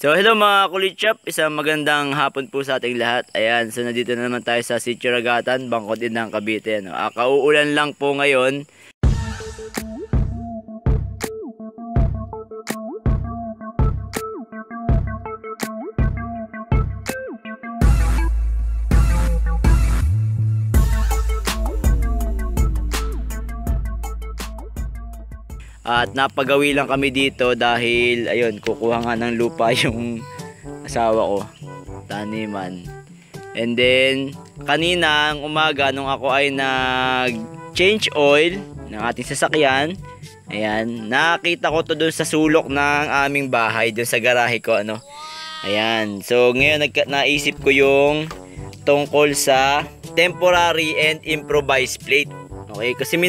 So hello mga kulit-shop, isang magandang hapon po sa ating lahat. Ayan, so nandito na naman tayo sa Sitio Ragatan, Bangkod din ng Cavite. No? Kauulan lang po ngayon. At napagawi lang kami dito dahil ayun, kukuha nga ng lupa yung asawa ko, taniman. And then kaninang umaga nung ako ay nag-change oil ng ating sasakyan, ayan, nakita ko to doon sa sulok ng aming bahay, doon sa garahe ko, ano. Ayan, so ngayon naisip ko yung tungkol sa temporary and improvised plate. Okay, kasi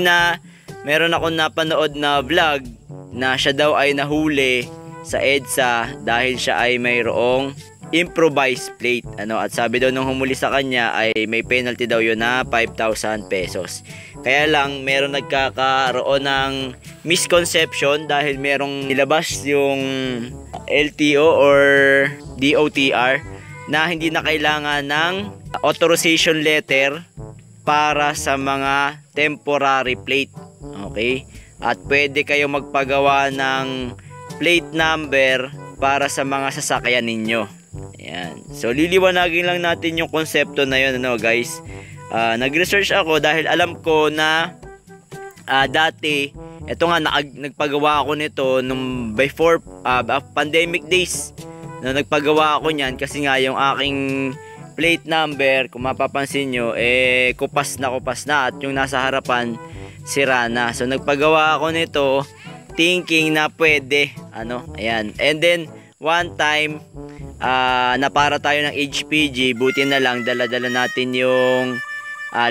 meron akong napanood na vlog na siya daw ay nahuli sa EDSA dahil siya ay mayroong improvised plate, ano, at sabi daw nung humuli sa kanya ay may penalty daw yun na 5,000 pesos. Kaya lang meron nagkakaroon ng misconception dahil merong nilabas yung LTO or DOTR na hindi na kailangan ng authorization letter para sa mga temporary plate. Okay? At pwede kayo magpagawa ng plate number para sa mga sasakyan ninyo. Ayan. So liliwanagin lang natin yung konsepto na yun, ano, guys. Nag-research ako dahil alam ko na dati, ito nga, nagpagawa ako nito nung before pandemic days. No, nagpagawa ako niyan kasi nga yung aking plate number, kung mapapansin nyo, kupas na at yung nasa harapan sira na. So nagpagawa ako nito thinking na pwede, ano, ayan. And then one time na para tayo ng HPG, buti na lang dala-dala natin yung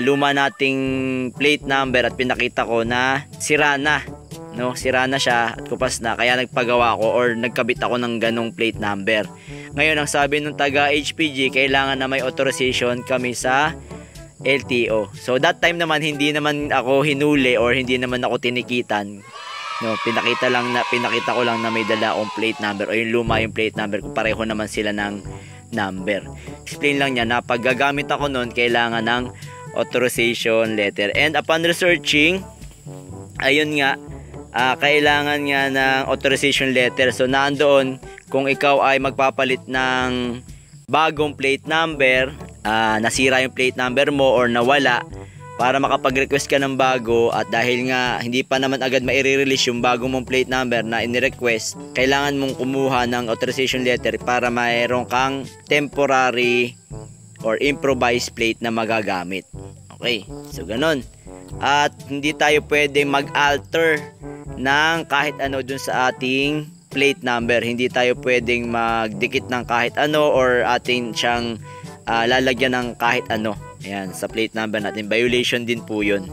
luma nating plate number at pinakita ko na sira na, no, sira na siya at kupas na, kaya nagpagawa ako or nagkabit ako ng ganong plate number. Ngayon ang sabi nung taga HPG, kailangan na may authorization kami sa LTO. So that time naman hindi naman ako hinuli or hindi naman ako tinikitan. No, pinakita ko lang na may dala akong plate number o yung luma yung plate number kung pareho naman sila ng number. Explain lang niya na pag gagamit ako noon, kailangan ng authorization letter. And upon researching, ayun nga, kailangan nga ng authorization letter. So nandoon kung ikaw ay magpapalit ng bagong plate number, nasira yung plate number mo or nawala, para makapag-request ka ng bago, at dahil nga hindi pa naman agad maire-release yung bago mong plate number na ini-request, kailangan mong kumuha ng authorization letter para mayroon kang temporary or improvised plate na magagamit. Okay, so ganun. At hindi tayo pwedeng mag-alter ng kahit ano dun sa ating plate number. Hindi tayo pwedeng magdikit ng kahit ano or ating siyang lalagyan ng kahit ano. Ayan, sa plate number natin. Violation din po yun.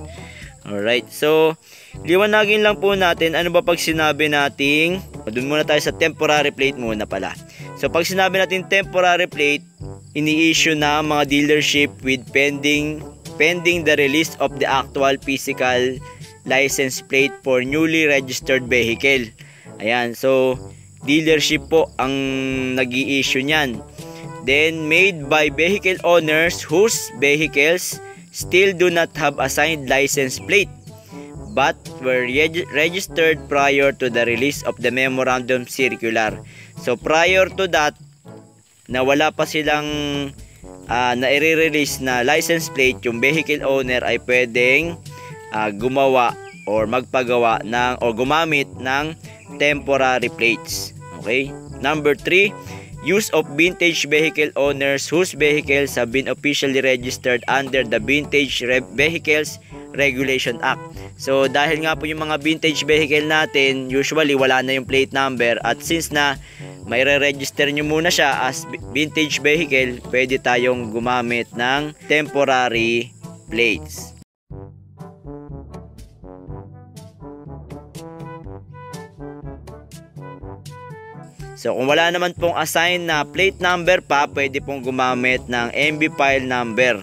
Alright, so liwanagin lang po natin ano ba pag sinabi nating, doon muna tayo sa temporary plate muna pala. So pag sinabi natin temporary plate, ini-issue na mga dealership with pending the release of the actual physical license plate for newly registered vehicle. Ayan, so dealership po ang nag-i-issue niyan. Then made by vehicle owners whose vehicles still do not have assigned license plate but were registered prior to the release of the memorandum circular. So prior to that, na wala pa silang na-release na license plate, yung vehicle owner ay pwedeng gumawa or magpagawa ng o gumamit ng temporary plates. Okay? Number 3, use of vintage vehicle owners whose vehicles have been officially registered under the Vintage Vehicles Regulation Act. So dahil nga po yung mga vintage vehicle natin, usually wala na yung plate number, at since na may re-register nyo muna siya as vintage vehicle, pwede tayong gumamit ng temporary plates. So kung wala naman pong assign na plate number pa, pwede pong gumamit ng MB file number.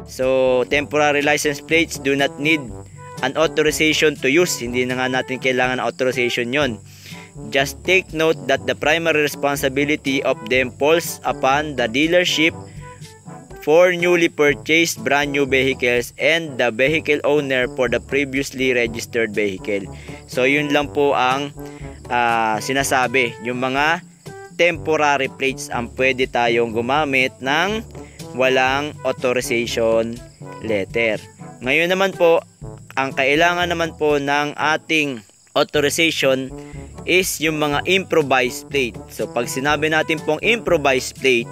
So temporary license plates do not need an authorization to use. Hindi na nga natin kailangan ng authorization yon. Just take note that the primary responsibility of them falls upon the dealership for newly purchased brand new vehicles and the vehicle owner for the previously registered vehicle. So yun lang po ang sinasabi. Yung mga temporary plates ang pwede tayong gumamit ng walang authorization letter. Ngayon naman po, ang kailangan naman po ng ating authorization is yung mga improvised plate. So pag sinabi natin pong improvised plate,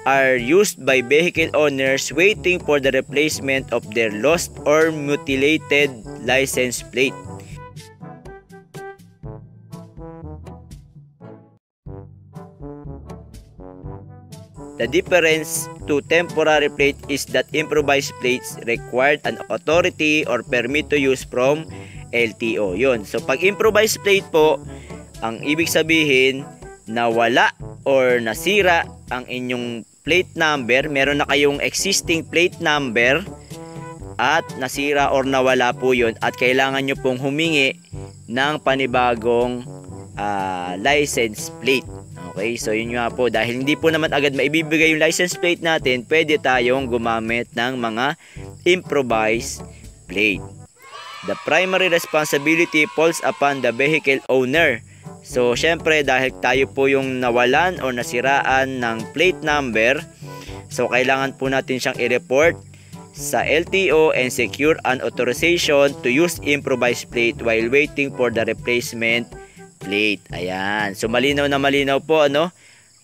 are used by vehicle owners waiting for the replacement of their lost or mutilated license plate. The difference to temporary plate is that improvised plates required an authority or permit to use from LTO. Yun. So pag improvised plate po, ang ibig sabihin nawala or nasira ang inyong plate number, meron na kayong existing plate number at nasira or nawala po yun at kailangan nyo pong humingi ng panibagong license plate. Okay, so yun nga po, dahil hindi po naman agad maibibigay yung license plate natin, pwede tayong gumamit ng mga improvised plate. The primary responsibility falls upon the vehicle owner. So, syempre, dahil tayo po yung nawalan o nasiraan ng plate number, so, kailangan po natin siyang i-report sa LTO and secure an authorization to use improvised plate while waiting for the replacement plate. Ayan. So, malinaw na malinaw po,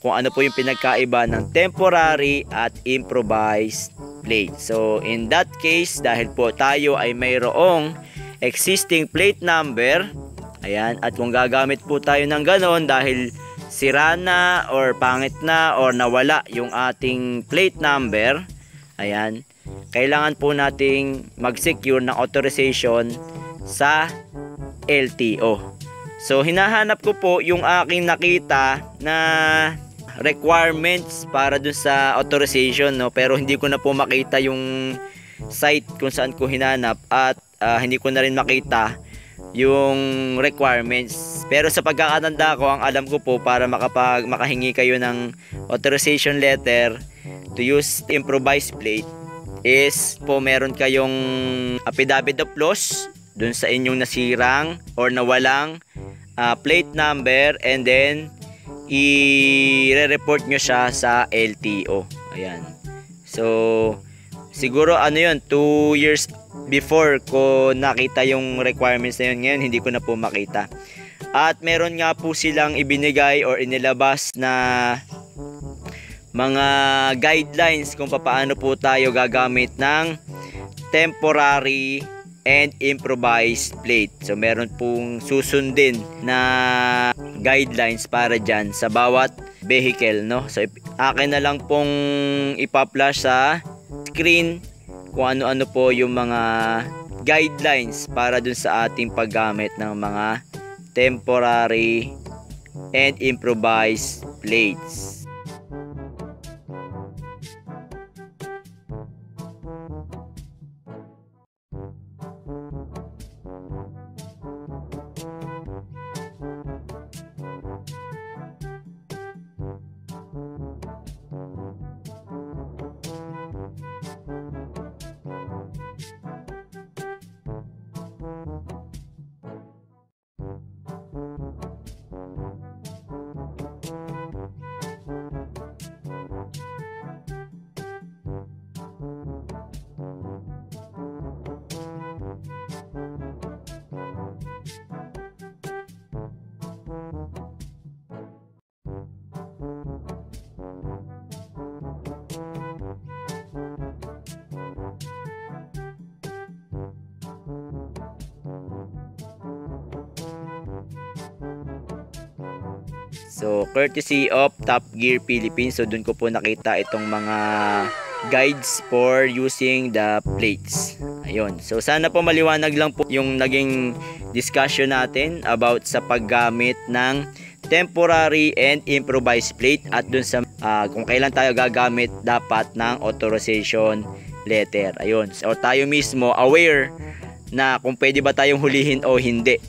kung ano po yung pinagkaiba ng temporary at improvised plate. So, in that case, dahil po tayo ay mayroong existing plate number, ayan, at kung gagamit po tayo ng ganon dahil sira na or pangit na or nawala yung ating plate number, ayan, kailangan po nating mag-secure ng authorization sa LTO. So hinahanap ko po yung aking nakita na requirements para dun sa authorization, pero hindi ko na po makita yung site kung saan ko hinanap at hindi ko na rin makita yung requirements. Pero sa pagkakatanda ko, ang alam ko po para makahingi kayo ng authorization letter to use improvised plate is po meron kayong affidavit of loss dun sa inyong nasirang or nawalang plate number, and then i-report nyo siya sa LTO. Ayan. So siguro 2 years before ko nakita yung requirements na yun. Ngayon hindi ko na po makita. At meron nga po silang ibinigay or inilabas na mga guidelines kung paano po tayo gagamit ng temporary and improvised plate. So meron pong susundin na guidelines para dyan sa bawat vehicle, So akin na lang pong ipa-flash sa screen kung ano-ano po yung mga guidelines para dun sa ating paggamit ng mga temporary and improvised plates. So, courtesy of Top Gear Philippines. So, dun ko po nakita itong mga guides for using the plates. Ayun. So, sana po maliwanag lang po yung naging discussion natin about sa paggamit ng temporary and improvised plate at dun sa kung kailan tayo gagamit dapat ng authorization letter. Ayun. So, tayo mismo aware na kung pwede ba tayong hulihin o hindi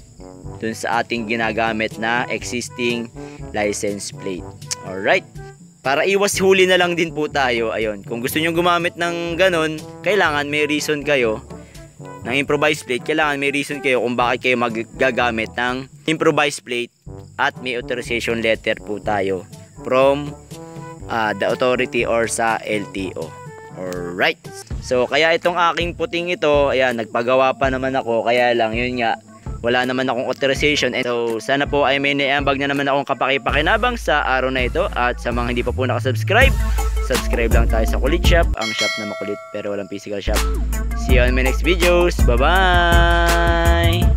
dun sa ating ginagamit na existing license plate. Alright. Para iwas huli na lang din po tayo, ayun, kung gusto nyo gumamit ng ganun, kailangan may reason kayo ng improvised plate, kailangan may reason kayo kung bakit kayo magagamit ng improvised plate at may authorization letter po tayo from the authority or sa LTO. Alright. So, kaya itong aking puting ito, ayan, nagpagawa pa naman ako, kaya lang, yun nga, wala naman akong authorization. And so, sana po ay may naiambag na naman akong kapaki-pakinabang sa araw na ito. At sa mga hindi pa po nakasubscribe, subscribe lang tayo sa Kulit Shop, ang shop na makulit pero walang physical shop. See you on my next videos. Bye-bye!